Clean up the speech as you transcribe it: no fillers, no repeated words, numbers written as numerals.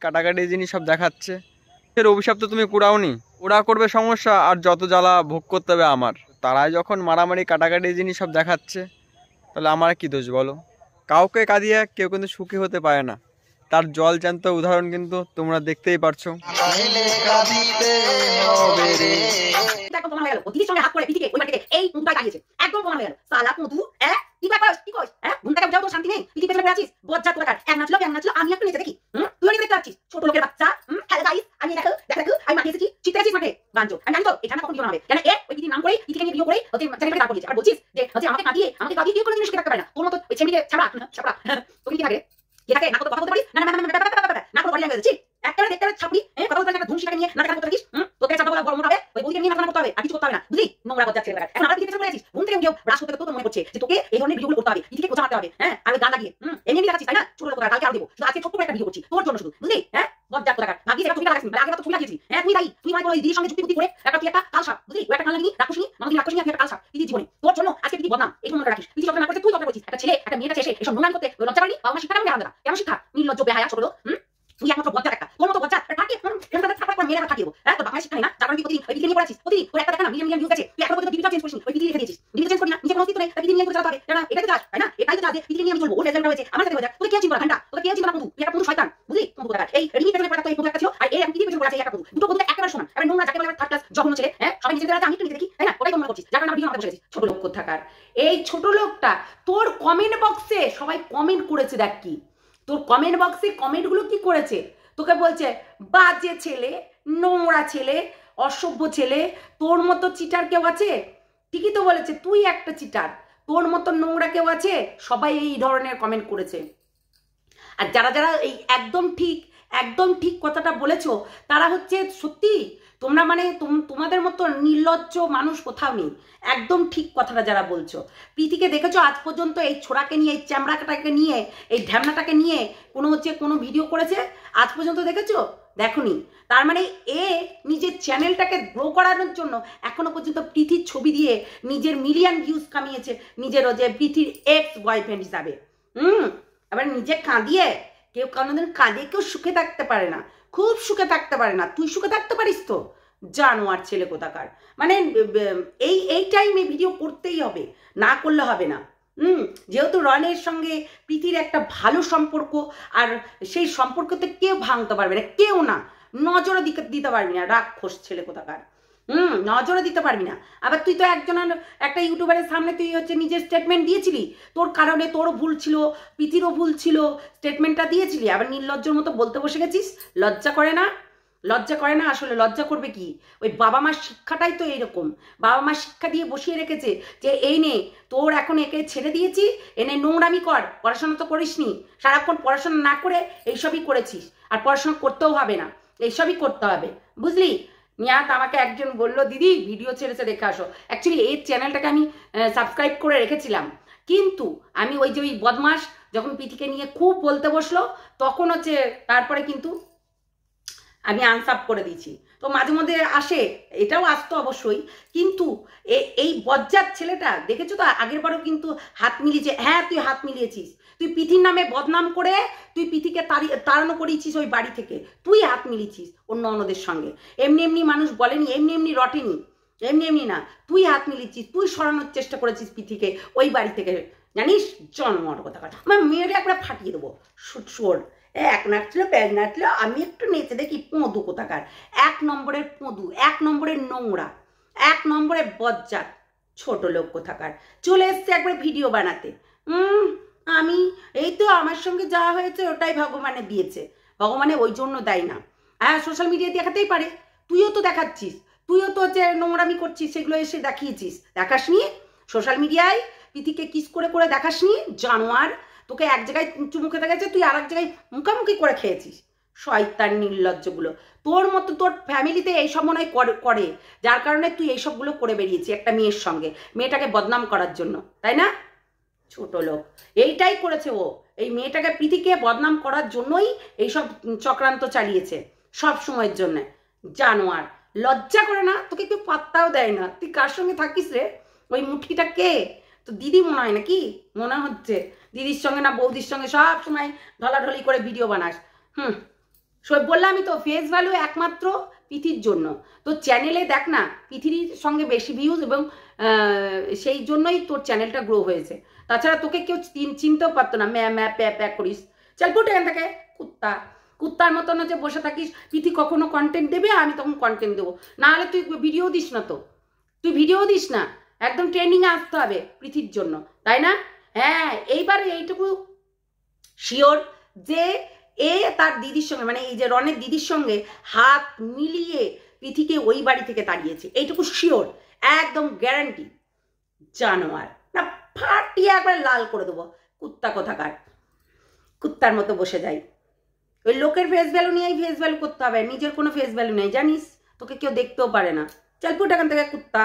কাটাকাটি জিনিস সব দেখাচ্ছে। এর অভিশাপ তো তুমি কুড়াওনি, ওরা করবে সমস্যা আর যত জ্বালা ভোগ করতে হবে আমার। তারাই যখন মারামারি কাটাকাটি জিনিস সব দেখাচ্ছে, তাহলে আমার কি দোষ বলো? কাউকে কাঁদিয়ে কেউ কিন্তু সুখী হতে পারে না, তার জল জ্যান্ত উদাহরণ কিন্তু তোমরা দেখতেই পারছো। এই ছোট লোকটা তোর কমেন্ট বক্সে সবাই কমেন্ট করেছে, দেখ কি তোর কমেন্ট বক্সে কমেন্টগুলো কি করেছে, তোকে বলছে বাজে ছেলে, নোংরা ছেলে, অসভ্য ছেলে। তোর মতো চিটার কেউ আছে? ঠিকই তো বলেছে, তুই একটা চিটার। তোর মতো নোংরা কেউ আছে? সবাই এই ধরনের কমেন্ট করেছে। আর যারা যারা এই একদম ঠিক কথাটা বলেছো, তারা হচ্ছে সত্যি তোমরা মানে তোমাদের মতো নির্লজ্জ মানুষ কোথাও নেই। একদম ঠিক কথাটা যারা বলছো। প্রীতিকে দেখেছো আজ পর্যন্ত এই ছোড়াকে নিয়ে, এই চ্যামড়াটাকে নিয়ে, এই ঢ্যামনাটাকে নিয়ে কোনো ভিডিও করেছে আজ পর্যন্ত দেখেছো? দেখোনি। তার মানে এ নিজের চ্যানেলটাকে গ্রো করানোর জন্য এখনো পর্যন্ত প্রীতির ছবি দিয়ে নিজের মিলিয়ন ভিউজ কামিয়েছে, নিজের যে প্রীতির এক্স বয়ফ্রেন্ড হিসাবে। এবার নিজে কাঁদিয়ে, কেউ কোনোদিন কাঁদিয়ে কেউ সুখে থাকতে পারে না, খুব সুখে থাকতে পারে না। তুই সুখে থাকতে পারিস তো? জানোয়ার ছেলে কোথাকার। মানে এই টাইমে ভিডিও করতেই হবে, না করলে হবে না। যেহেতু রনের সঙ্গে প্রীতির একটা ভালো সম্পর্ক, আর সেই সম্পর্কতে কেউ ভাঙতে পারবে না, কেউ না, নজরও দিতে পারবি না, রাক্ষস ছেলে কোথাকার। নজরও দিতে পারবি না। আবার তুই তো একটা ইউটিউবারের সামনে তুই হচ্ছে নিজের স্টেটমেন্ট দিয়েছিলি, তোর কারণে তোরও ভুল ছিল, প্রীতিরও ভুল ছিল, স্টেটমেন্টটা দিয়েছিলি, আবার নির্লজ্জর মতো বলতে বসে গেছিস। লজ্জা করে না? লজ্জা করে না? আসলে লজ্জা করবে কি? ওই বাবা মার শিক্ষাটাই তো এইরকম। বাবা মা শিক্ষা দিয়ে বসিয়ে রেখেছে যে এই নে তোর এখন একে ছেড়ে দিয়েছি, এনে নোংরামি কর, পড়াশোনা তো করিসনি, সারাক্ষণ পড়াশোনা না করে এইসবই করেছিস, আর পড়াশোনা করতেও হবে না, এইসবই করতে হবে, বুঝলি? নিয়াত আমাকে একজন বলল দিদি ভিডিও ছেড়েছে দেখে আসো। অ্যাকচুয়ালি এই চ্যানেলটাকে আমি সাবস্ক্রাইব করে রেখেছিলাম, কিন্তু আমি ওই যে ওই বদমাস যখন প্রীতিকে নিয়ে খুব বলতে বসলো, তখন হচ্ছে তারপরে কিন্তু আমি আনসাব করে দিয়েছি। তো মাঝে মধ্যে আসে, এটাও আসতো অবশ্যই, কিন্তু এই বজ্জাত ছেলেটা দেখেছো তো আগের বারও কিন্তু হাত মিলিয়েছে। হ্যাঁ, তুই হাত মিলিয়েছিস, তুই প্রীতির নামে বদনাম করে তুই প্রীতিকে তাড়ানো করিয়েছিস ওই বাড়ি থেকে, তুই হাত মিলিয়েছিস অন্য অন্যদের সঙ্গে। এমনি এমনি মানুষ বলেনি, এমনি এমনি রটেনি, এমনি এমনি না, তুই হাত মিলিয়েছিস, তুই সরানোর চেষ্টা করেছিস প্রীতিকে ওই বাড়ি থেকে, জানিস? জন্মর কথা কথা আমার মেয়েটা একবার ফাটিয়ে দেবো। শোর এক নাচছিল, প্যাজ নাচছিল, আমি একটু নেচে দেখি, পোঁদু কোথাকার, 1 নম্বরের পোঁদু, 1 নম্বরের নোংরা, 1 নম্বরের বজ্জাত ছোট লোক কোথাকার, চলে এসছে একবার ভিডিও বানাতে। আমি এই তো আমার সঙ্গে যা হয়েছে ওটাই ভগবানে দিয়েছে, ভগবানে ওই জন্য দেয় না। হ্যাঁ, সোশ্যাল মিডিয়ায় দেখাতেই পারে, তুইও তো দেখাচ্ছিস, তুইও তো হচ্ছে নোংরামি করছিস, সেগুলো এসে দেখিয়েছিস, দেখাসনি? সোশ্যাল মিডিয়ায় প্রীতিকে কিস করে করে দেখাসনি? জানোয়ার, তোকে এক জায়গায় চুমু খেতে গেছে, তুই আর এক জায়গায় মুখামুখি করে খেয়েছিস। শয়তান নির্লজ্জগুলো, তোর মতো তোর ফ্যামিলিতে এইসব মনে হয় করে, যার কারণে তুই এইসবগুলো করে বেরিয়েছিস একটা মেয়ের সঙ্গে, মেয়েটাকে বদনাম করার জন্য, তাই না? ছোট লোক এইটাই করেছে ও, এই মেয়েটাকে প্রীতিকে বদনাম করার জন্যই এইসব চক্রান্ত চালিয়েছে সব সময়ের জন্য। জানোয়ার, লজ্জা করে না? তোকে কেউ পাত্তাও দেয় না। তুই কার সঙ্গে থাকিস রে? ওই মুঠিটা কে? তো দিদি মনে হয় নাকি? মনে হচ্ছে দিদির সঙ্গে না বৌদির সঙ্গে সব সময় ঢলাঢলি করে ভিডিও বানাস। সব বললামই তো, ফেস ভ্যালু একমাত্র পৃথির জন্য। তো চ্যানেলে দেখ না, পৃথিবীর সঙ্গে বেশি ভিউজ, এবং সেই জন্যই তোর চ্যানেলটা গ্রো হয়েছে। তাছাড়া তোকে কেউ চিনতেও পারতো না, ম্যা ম্যা প্যা প্যা করিস। চল ফুট এখান থেকে, কুত্তা। কুত্তার মতন যে বসে থাকিস, পৃথি কখনো কন্টেন্ট দেবে, আমি তখন কন্টেন্ট দেবো। না হলে তুই ভিডিও দিস না, তো তুই ভিডিও দিস না, একদম ট্রেন্ডিংয়ে আসতে হবে পৃথির জন্য, তাই না? হ্যাঁ, এইবারে এইটুকু শিওর যে এ তার দিদির সঙ্গে, মানে এই যে রনের দিদির সঙ্গে হাত মিলিয়ে পৃথিকে ওই বাড়ি থেকে তাড়িয়েছে, এইটুকু শিওর, একদম গ্যারান্টি। জানোয়ার না, ফাটিয়ে একবার লাল করে দেবো। কুত্তা কোথাকার, কুত্তার মতো বসে যাই। ওই লোকের ফেস ভ্যালু নিয়েই ফেস ভ্যালু করতে হবে, নিজের কোনো ফেস ভ্যালু নেই জানিস, তোকে কেউ দেখতেও পারে না। চল ফুট এখান থেকে, কুত্তা।